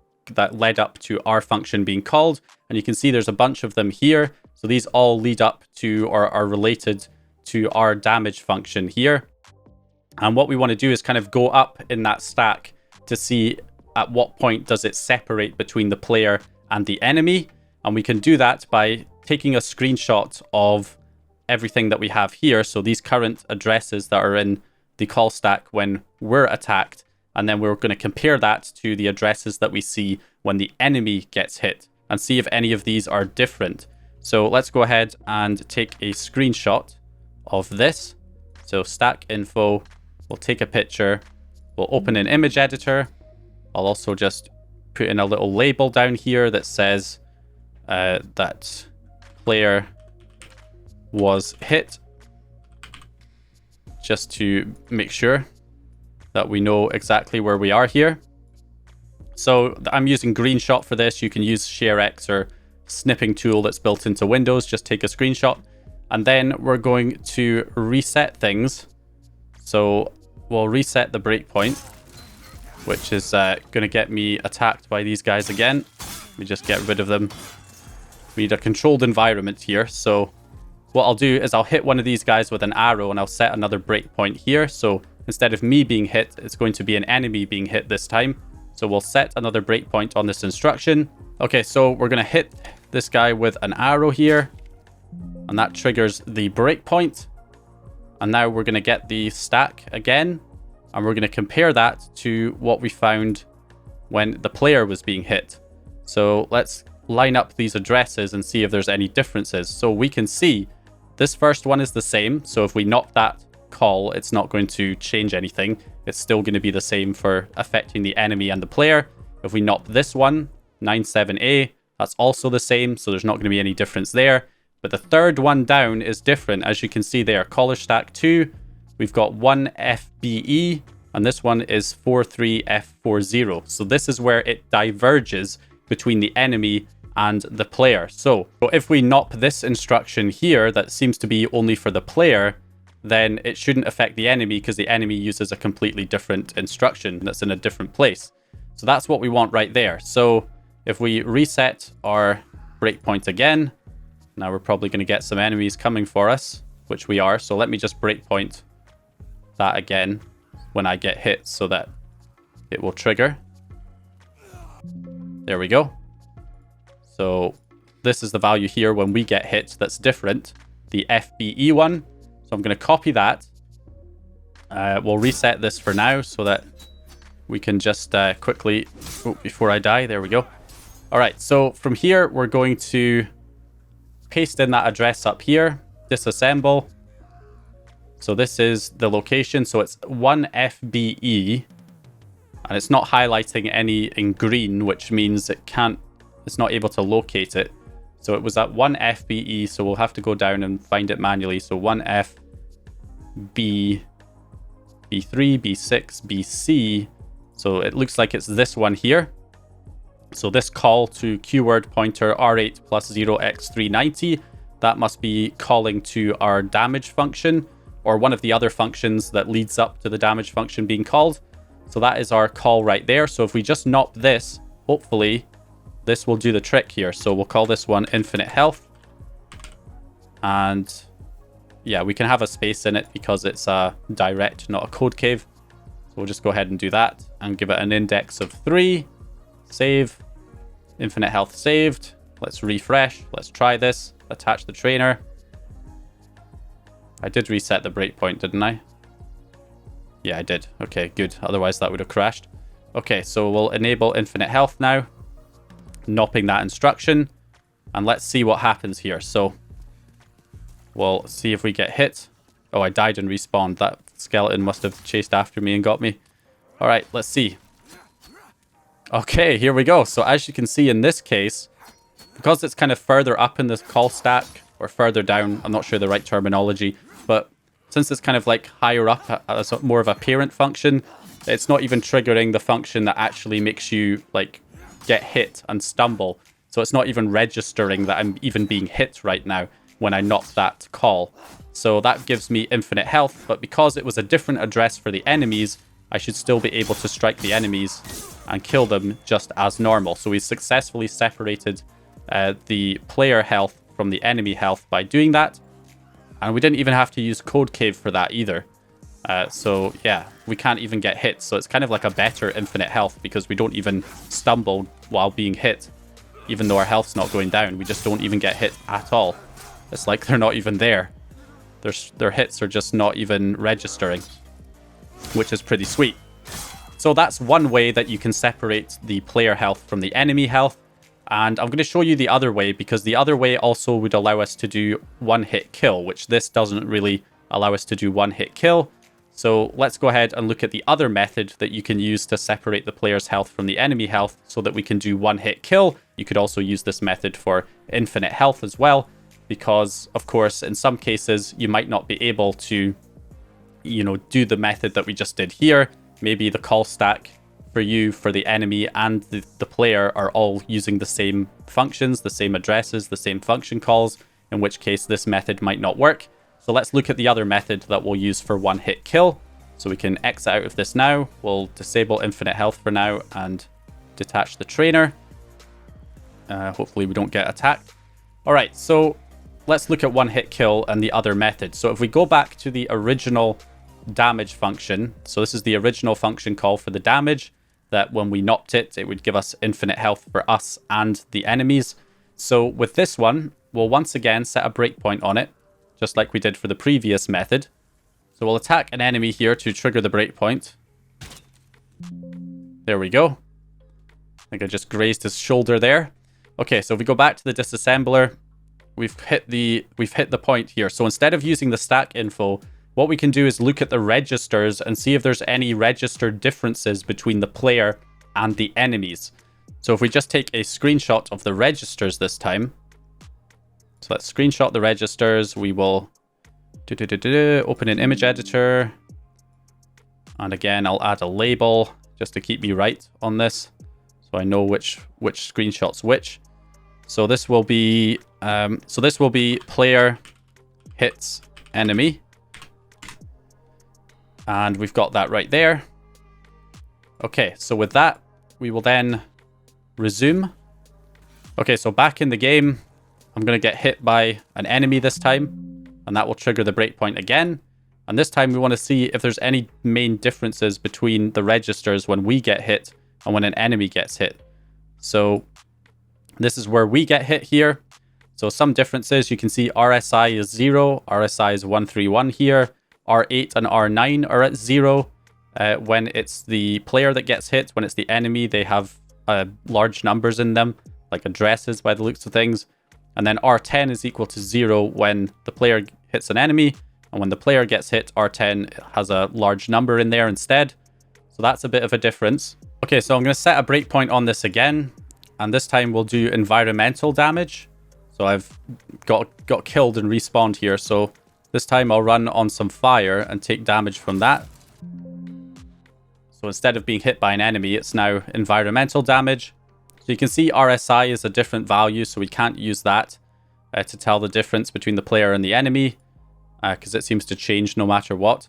led up to our function being called, and you can see there's a bunch of them here. So these all lead up to or are related to our damage function here. And what we want to do is kind of go up in that stack to see at what point does it separate between the player and the enemy. And we can do that by taking a screenshot of everything that we have here. So these current addresses that are in the call stack when we're attacked, and then we're going to compare that to the addresses that we see when the enemy gets hit and see if any of these are different. So let's go ahead and take a screenshot of this. So stack info, we'll take a picture, we'll open an image editor. I'll also just put in a little label down here that says that player was hit, just to make sure that we know exactly where we are here. So I'm using Greenshot for this. You can use ShareX or snipping tool that's built into Windows. Just take a screenshot, and then we're going to reset things. So we'll reset the breakpoint, which is going to get me attacked by these guys again. Let me just get rid of them. We need a controlled environment here. So what I'll do is I'll hit one of these guys with an arrow, and I'll set another breakpoint here. So instead of me being hit, it's going to be an enemy being hit this time. So we'll set another breakpoint on this instruction. Okay, so we're going to hit this guy with an arrow here, and that triggers the breakpoint. And now we're going to get the stack again, and we're going to compare that to what we found when the player was being hit. So let's line up these addresses and see if there's any differences. So we can see this first one is the same. So if we knock that call, it's not going to change anything. It's still going to be the same for affecting the enemy and the player. If we knock this one, 97A, that's also the same. So there's not going to be any difference there. But the third one down is different. As you can see there, caller stack 2, we've got 1 FBE, and this one is 43F40. So this is where it diverges between the enemy and the player. So if we nop this instruction here, that seems to be only for the player, then it shouldn't affect the enemy because the enemy uses a completely different instruction that's in a different place. So that's what we want right there. So if we reset our breakpoint again, now we're probably going to get some enemies coming for us, which we are. So let me just breakpoint that again when I get hit so that it will trigger. There we go. So this is the value here when we get hit that's different, the FBE one. So I'm going to copy that. We'll reset this for now so that we can just quickly, before I die, there we go. All right, so from here, we're going to paste in that address up here, disassemble. So this is the location. So it's 1 FBE, and it's not highlighting any in green, which means it's not able to locate it. So it was at 1 FBE, so we'll have to go down and find it manually. So 1 FB, B3, B6, BC. So it looks like it's this one here. So this call to keyword pointer R8 plus 0x390, that must be calling to our damage function, or one of the other functions that leads up to the damage function being called. So that is our call right there. So if we just nop this, hopefully this will do the trick here. So we'll call this one infinite health. And yeah, we can have a space in it because it's a direct, not a code cave. So we'll just go ahead and do that and give it an index of 3. Save. Infinite health saved. Let's refresh. Let's try this. Attach the trainer. I did reset the breakpoint, didn't I? Yeah, I did. Okay, good. Otherwise, that would have crashed. Okay, so we'll enable infinite health now. Nopping that instruction. And let's see what happens here. So we'll see if we get hit. Oh, I died and respawned. That skeleton must have chased after me and got me. All right, let's see. Okay, here we go. So as you can see in this case, because it's kind of further up in this call stack, or further down, I'm not sure the right terminology, but since it's kind of like higher up as more of a parent function, it's not even triggering the function that actually makes you like get hit and stumble. So it's not even registering that I'm even being hit right now when I knock that call. So that gives me infinite health, but because it was a different address for the enemies, I should still be able to strike the enemies and kill them just as normal. So we successfully separated the player health from the enemy health by doing that. And we didn't even have to use Code Cave for that either. So yeah, we can't even get hit. So it's kind of like a better infinite health because we don't even stumble while being hit. Even though our health's not going down, we just don't even get hit at all. It's like they're not even there. Their hits are just not even registering, which is pretty sweet. So that's one way that you can separate the player health from the enemy health. And I'm going to show you the other way, because the other way also would allow us to do one-hit kill, which this doesn't really allow us to do one-hit kill. So let's go ahead and look at the other method that you can use to separate the player's health from the enemy health so that we can do one-hit kill. You could also use this method for infinite health as well, because, of course, in some cases, you might not be able to, you know, do the method that we just did here. Maybe the call stack for you, for the enemy, and the player are all using the same functions, the same addresses, the same function calls, in which case this method might not work. So let's look at the other method that we'll use for one-hit kill. So we can exit out of this now. We'll disable infinite health for now and detach the trainer. Hopefully we don't get attacked. All right, so let's look at one-hit kill and the other method. So if we go back to the original damage function, so this is the original function call for the damage, that when we knocked it, it would give us infinite health for us and the enemies. So with this one, we'll once again set a breakpoint on it, just like we did for the previous method. So we'll attack an enemy here to trigger the breakpoint. There we go. I think I just grazed his shoulder there. Okay, so if we go back to the disassembler, we've hit the point here. So instead of using the stack info, what we can do is look at the registers and see if there's any registered differences between the player and the enemies. So if we just take a screenshot of the registers this time. So let's screenshot the registers. We will open an image editor. And again, I'll add a label just to keep me right on this, so I know which screenshot's which. So this will be player hits enemy. And we've got that right there. Okay, so with that, we will then resume. Okay, so back in the game, I'm going to get hit by an enemy this time, and that will trigger the breakpoint again. And this time we want to see if there's any main differences between the registers when we get hit and when an enemy gets hit. So this is where we get hit here. So some differences, you can see RSI is 0, RSI is 131 here. R8 and R9 are at 0 when it's the player that gets hit. When it's the enemy, they have large numbers in them, like addresses by the looks of things. And then R10 is equal to 0 when the player hits an enemy. And when the player gets hit, R10 has a large number in there instead. So that's a bit of a difference. Okay, so I'm going to set a breakpoint on this again. And this time we'll do environmental damage. So I've got killed and respawned here. So this time I'll run on some fire and take damage from that. So instead of being hit by an enemy, it's now environmental damage. So you can see RSI is a different value, so we can't use that to tell the difference between the player and the enemy, because it seems to change no matter what.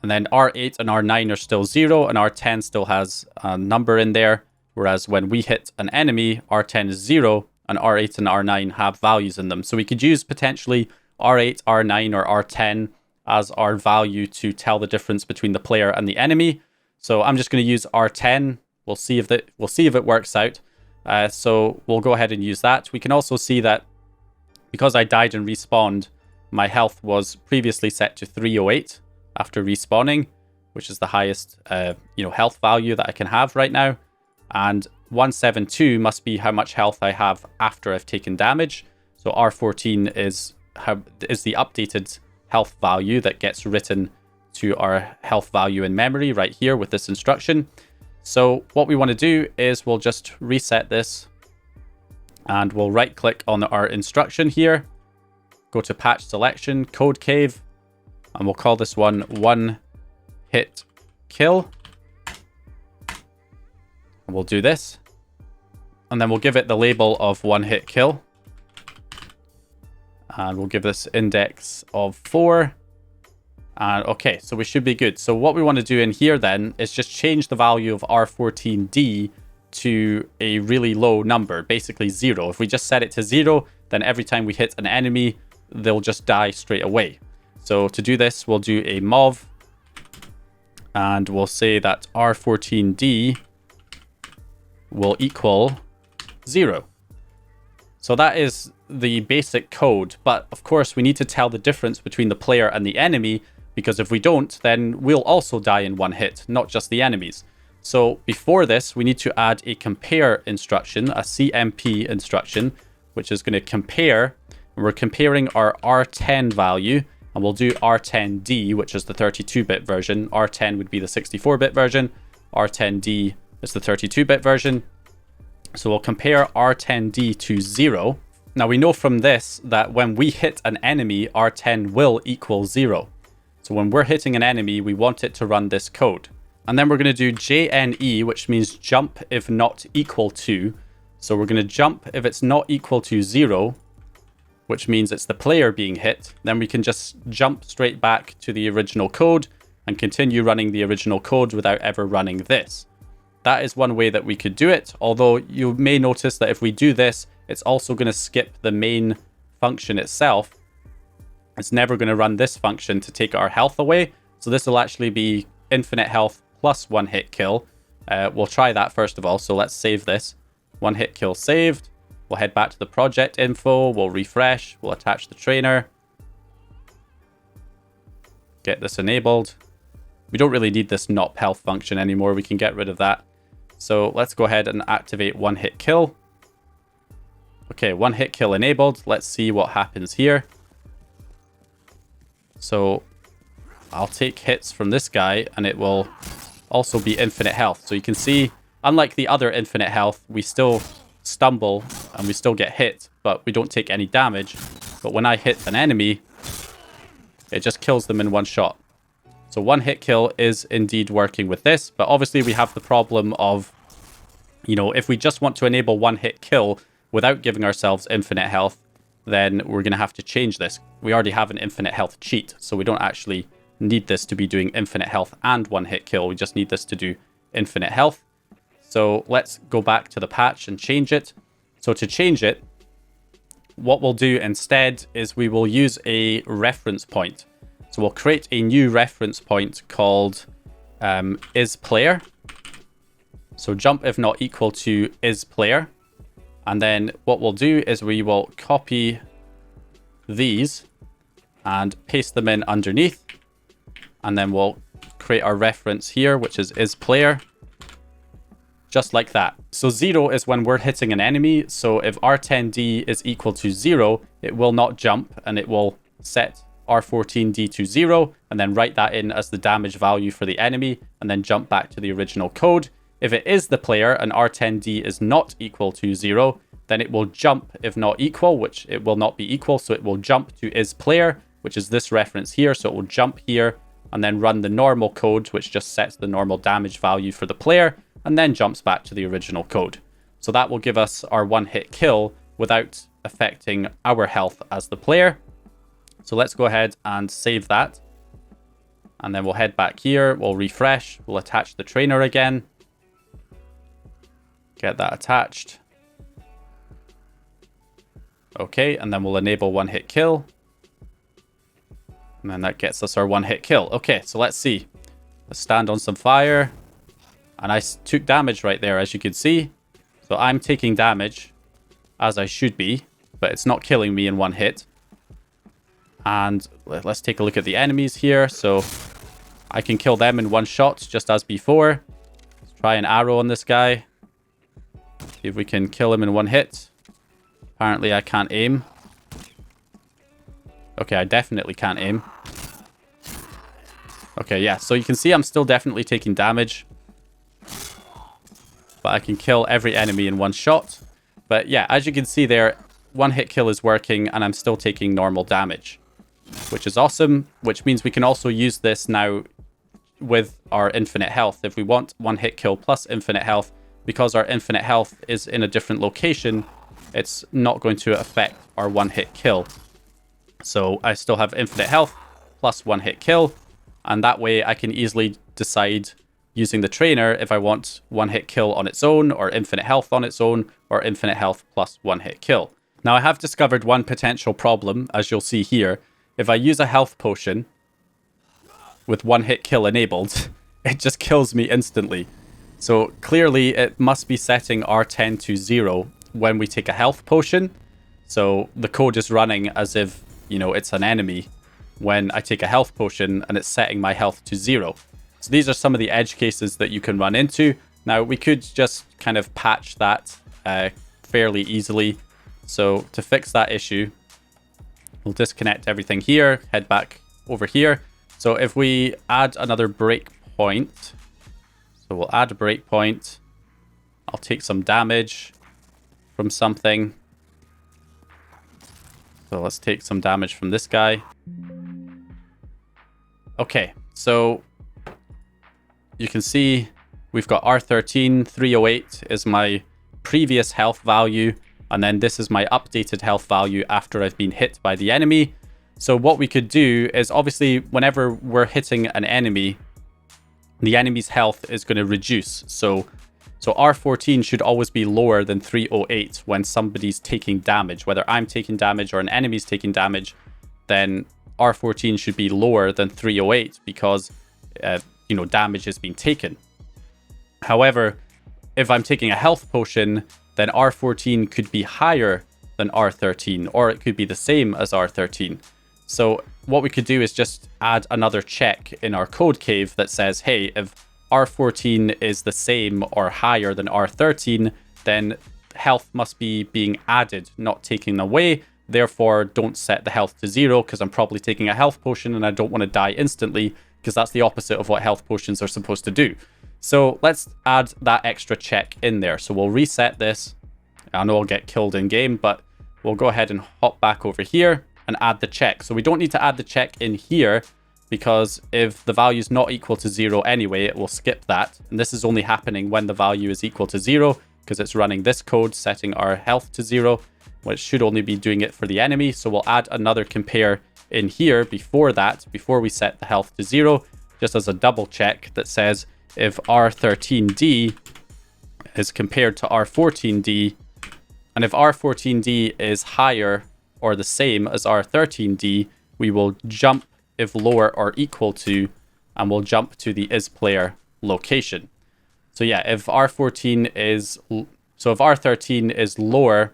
And then R8 and R9 are still 0, and R10 still has a number in there, whereas when we hit an enemy, R10 is 0, and R8 and R9 have values in them. So we could use potentially R8, R9, or R10 as our value to tell the difference between the player and the enemy. So I'm just going to use R10. We'll see if it works out. So we'll go ahead and use that. We can also see that because I died and respawned, my health was previously set to 308 after respawning, which is the highest health value that I can have right now. And 172 must be how much health I have after I've taken damage. So R14 is the updated health value that gets written to our health value in memory right here with this instruction. So what we want to do is we'll just reset this And we'll right click on our instruction here, go to patch selection, code cave, and we'll call this one hit kill. And we'll do this. And then we'll give it the label of one hit kill. And we'll give this index of 4. And okay, so we should be good. So what we want to do in here then is just change the value of R14D to a really low number, basically 0. If we just set it to 0, then every time we hit an enemy, they'll just die straight away. So to do this, we'll do a mov, and we'll say that R14D will equal 0. So that is the basic code, but of course we need to tell the difference between the player and the enemy, because if we don't, then we'll also die in one hit, not just the enemies. So before this, we need to add a compare instruction, a CMP instruction, which is going to compare. And we're comparing our R10 value, and we'll do R10D, which is the 32-bit version. R10 would be the 64-bit version. R10D is the 32-bit version. So we'll compare R10D to 0. Now we know from this that when we hit an enemy, R10 will equal 0. So when we're hitting an enemy, we want it to run this code. And then we're going to do JNE, which means jump if not equal to. So we're going to jump if it's not equal to 0, which means it's the player being hit. Then we can just jump straight back to the original code and continue running the original code without ever running this. That is one way that we could do it, although you may notice that if we do this, it's also going to skip the main function itself. It's never going to run this function to take our health away. So this will actually be infinite health plus one hit kill. We'll try that first of all. So let's save this. One hit kill saved. We'll head back to the project info. We'll refresh. We'll attach the trainer. Get this enabled. We don't really need this Nop health function anymore. We can get rid of that. So let's go ahead and activate one hit kill. Okay, one hit kill enabled. Let's see what happens here. So I'll take hits from this guy and it will also be infinite health. So you can see, unlike the other infinite health, we still stumble and we still get hit, but we don't take any damage. But when I hit an enemy, it just kills them in one shot. So one hit kill is indeed working with this, but obviously we have the problem of, you know, if we just want to enable one hit kill without giving ourselves infinite health, then we're going to have to change this. We already have an infinite health cheat, so we don't actually need this to be doing infinite health and one hit kill. We just need this to do infinite health. So let's go back to the patch and change it. So to change it, what we'll do instead is we will use a reference point. So we'll create a new reference point called isPlayer. So jump if not equal to isPlayer. And then what we'll do is we will copy these and paste them in underneath. And then we'll create our reference here, which is isPlayer. Just like that. So 0 is when we're hitting an enemy. So if R10D is equal to 0, it will not jump and it will set R14D to 0 and then write that in as the damage value for the enemy and then jump back to the original code. If it is the player and R10D is not equal to 0, then it will jump if not equal, which it will not be equal. So it will jump to isPlayer, which is this reference here. So it will jump here and then run the normal code, which just sets the normal damage value for the player and then jumps back to the original code. So that will give us our one hit kill without affecting our health as the player. So let's go ahead and save that. And then we'll head back here. We'll refresh. We'll attach the trainer again. Get that attached. Okay, and then we'll enable one hit kill. And then that gets us our one hit kill. Okay, so let's see. Let's stand on some fire. And I took damage right there, as you can see. So I'm taking damage, as I should be. But it's not killing me in one hit. And let's take a look at the enemies here. So I can kill them in one shot, just as before. Let's try an arrow on this guy. See if we can kill him in one hit. Apparently I can't aim. Okay, I definitely can't aim. Okay, yeah. So you can see I'm still definitely taking damage. But I can kill every enemy in one shot. But yeah, as you can see there, one hit kill is working and I'm still taking normal damage, which is awesome, which means we can also use this now with our infinite health. If we want one hit kill plus infinite health, because our infinite health is in a different location, it's not going to affect our one hit kill. So I still have infinite health plus one hit kill, and that way I can easily decide using the trainer if I want one hit kill on its own, or infinite health on its own, or infinite health plus one hit kill. Now I have discovered one potential problem, as you'll see here. If I use a health potion with one hit kill enabled, it just kills me instantly. So clearly it must be setting R10 to 0 when we take a health potion. So the code is running as if, you know, it's an enemy when I take a health potion, and it's setting my health to 0. So these are some of the edge cases that you can run into. Now we could just kind of patch that fairly easily. So to fix that issue, we'll disconnect everything here, head back over here. So if we add another breakpoint, so we'll add a breakpoint. I'll take some damage from something. So let's take some damage from this guy. Okay, so you can see we've got R13, 308 is my previous health value, and then this is my updated health value after I've been hit by the enemy. So what we could do is, obviously, whenever we're hitting an enemy, the enemy's health is going to reduce. So R14 should always be lower than 308 when somebody's taking damage. Whether I'm taking damage or an enemy's taking damage, then R14 should be lower than 308 because, you know, damage has been taken. However, if I'm taking a health potion, then R14 could be higher than R13, or it could be the same as R13. So what we could do is just add another check in our code cave that says, hey, if R14 is the same or higher than R13, then health must be being added, not taken away. Therefore, don't set the health to 0 because I'm probably taking a health potion and I don't want to die instantly, because that's the opposite of what health potions are supposed to do. So let's add that extra check in there. So we'll reset this. I know I'll get killed in game, but we'll go ahead and hop back over here and add the check. So we don't need to add the check in here, because if the value is not equal to 0 anyway, it will skip that. And this is only happening when the value is equal to 0, because it's running this code setting our health to 0, which should only be doing it for the enemy. So we'll add another compare in here before that, before we set the health to 0, just as a double check that says if R13D is compared to R14D, and if R14D is higher or the same as R13D, we will jump if lower or equal to, and we'll jump to the isPlayer location. So yeah, if R13 is, so if R13 is lower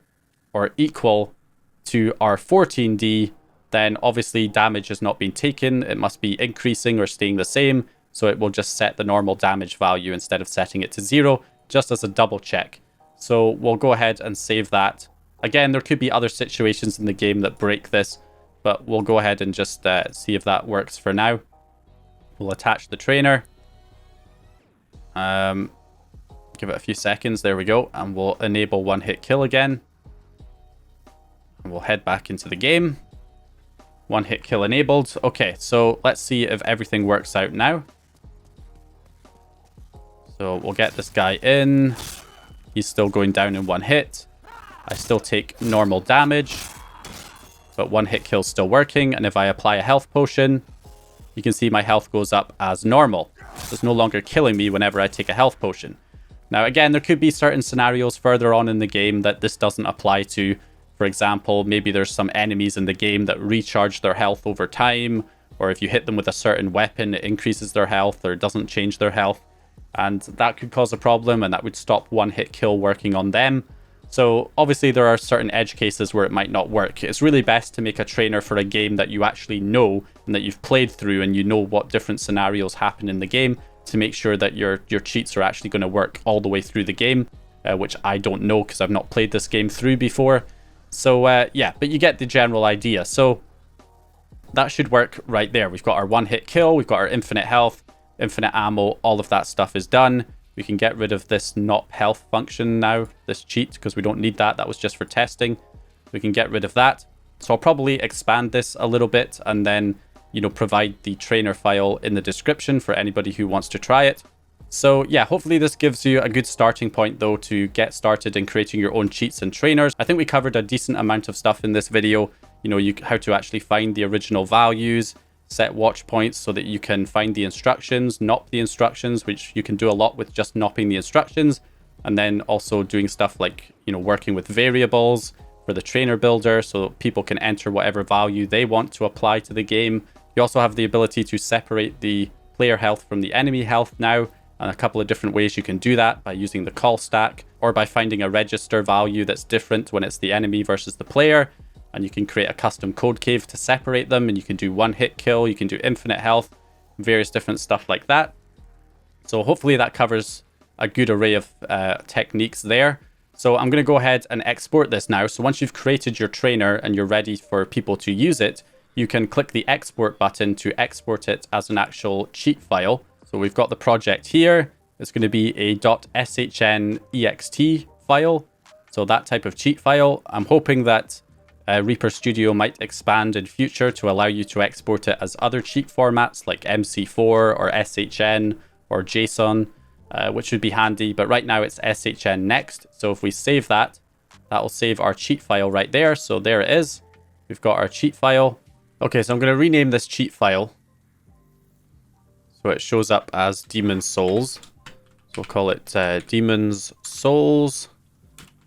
or equal to R14D, then obviously damage has not been taken. It must be increasing or staying the same. So it will just set the normal damage value instead of setting it to 0, just as a double check. So we'll go ahead and save that. Again, there could be other situations in the game that break this, but we'll go ahead and just see if that works for now. We'll attach the trainer. Give it a few seconds. There we go. And we'll enable one hit kill again. And we'll head back into the game. One hit kill enabled. Okay, so let's see if everything works out now. So we'll get this guy in. He's still going down in one hit. I still take normal damage, but one hit kill still working. And if I apply a health potion, you can see my health goes up as normal. So it's no longer killing me whenever I take a health potion. Now, again, there could be certain scenarios further on in the game that this doesn't apply to. For example, maybe there's some enemies in the game that recharge their health over time, or if you hit them with a certain weapon, it increases their health or doesn't change their health. And that could cause a problem, and that would stop one hit kill working on them. So obviously there are certain edge cases where it might not work. It's really best to make a trainer for a game that you actually know and that you've played through, and you know what different scenarios happen in the game, to make sure that your cheats are actually going to work all the way through the game, which I don't know because I've not played this game through before. So yeah, but you get the general idea. So that should work right there. We've got our one hit kill, we've got our infinite health, infinite ammo, all of that stuff is done. We can get rid of this Nop health function now, this cheat, because we don't need that. That was just for testing. We can get rid of that. So I'll probably expand this a little bit and then, you know, provide the trainer file in the description for anybody who wants to try it. So yeah, hopefully this gives you a good starting point though to get started in creating your own cheats and trainers. I think we covered a decent amount of stuff in this video. You know, how to actually find the original values, set watch points so that you can find the instructions, nop the instructions, which you can do a lot with just nopping the instructions. And then also doing stuff like, you know, working with variables for the trainer builder so people can enter whatever value they want to apply to the game. You also have the ability to separate the player health from the enemy health now. And a couple of different ways you can do that, by using the call stack or by finding a register value that's different when it's the enemy versus the player. And you can create a custom code cave to separate them, and you can do one hit kill, you can do infinite health, various different stuff like that. So hopefully that covers a good array of techniques there. So I'm going to go ahead and export this now. So once you've created your trainer and you're ready for people to use it, you can click the export button to export it as an actual cheat file. So we've got the project here. It's going to be a .shn.ext file. So that type of cheat file. I'm hoping that Reaper Studio might expand in future to allow you to export it as other cheat formats like MC4 or SHN or JSON, which would be handy. But right now it's SHN next. So if we save that, that will save our cheat file right there. So there it is. We've got our cheat file. Okay, so I'm going to rename this cheat file. So it shows up as Demon's Souls. So we'll call it Demon's Souls.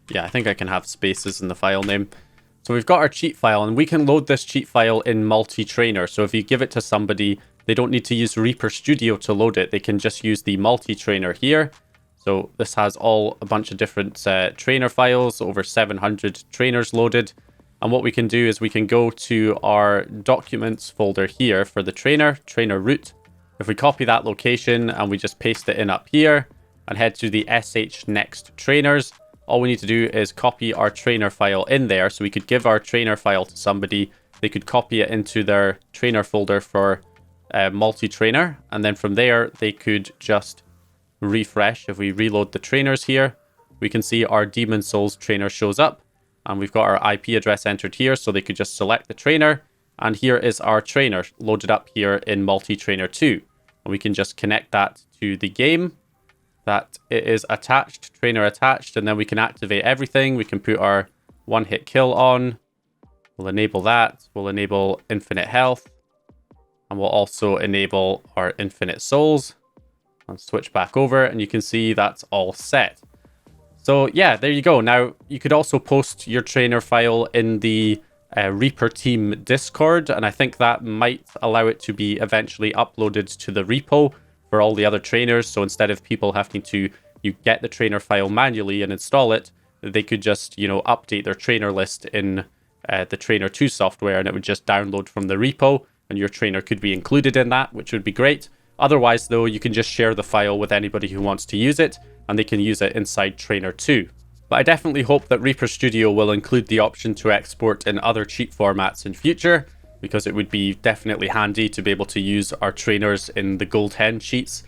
Yeah, I think I can have spaces in the file name. So we've got our cheat file, and we can load this cheat file in multi-trainer. So if you give it to somebody, they don't need to use Reaper Studio to load it. They can just use the multi-trainer here. So this has a bunch of different trainer files, over 700 trainers loaded. And what we can do is we can go to our documents folder here for the trainer root. If we copy that location and we just paste it in up here and head to the sh next trainers, all we need to do is copy our trainer file in there. So we could give our trainer file to somebody. They could copy it into their trainer folder for multi-trainer. And then from there, they could just refresh. If we reload the trainers here, we can see our Demon's Souls trainer shows up. And we've got our IP address entered here. So they could just select the trainer. And here is our trainer loaded up here in multi-trainer 2. And we can just connect that to the game. That it is attached, trainer attached, and then we can activate everything. We can put our one hit kill on. We'll enable that. We'll enable infinite health. And we'll also enable our infinite souls. And switch back over, and you can see that's all set. So yeah, there you go. Now, you could also post your trainer file in the Reaper team Discord, and I think that might allow it to be eventually uploaded to the repo for all the other trainers. So instead of people having to get the trainer file manually and install it, they could just, you know, update their trainer list in the Trainer 2 software, and it would just download from the repo, and your trainer could be included in that, which would be great. Otherwise, though, you can just share the file with anybody who wants to use it, and they can use it inside Trainer 2. But I definitely hope that Reaper Studio will include the option to export in other cheat formats in future, because it would be definitely handy to be able to use our trainers in the Gold Hen cheats,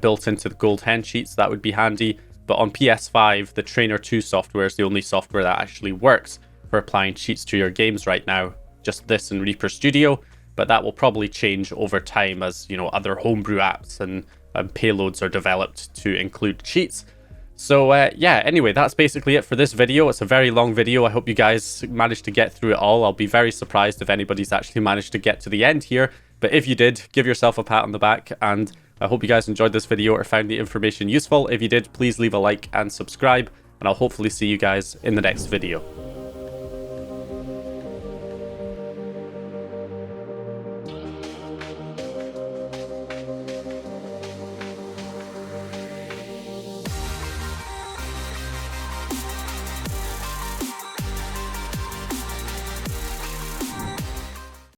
built into the Gold Hen cheats. That would be handy. But on PS5, the Trainer 2 software is the only software that actually works for applying cheats to your games right now. Just this in Reaper Studio, but that will probably change over time as, you know, other homebrew apps and payloads are developed to include cheats. So yeah, anyway, that's basically it for this video. It's a very long video. I hope you guys managed to get through it all. I'll be very surprised if anybody's actually managed to get to the end here. But if you did, give yourself a pat on the back. And I hope you guys enjoyed this video or found the information useful. If you did, please leave a like and subscribe. And I'll hopefully see you guys in the next video.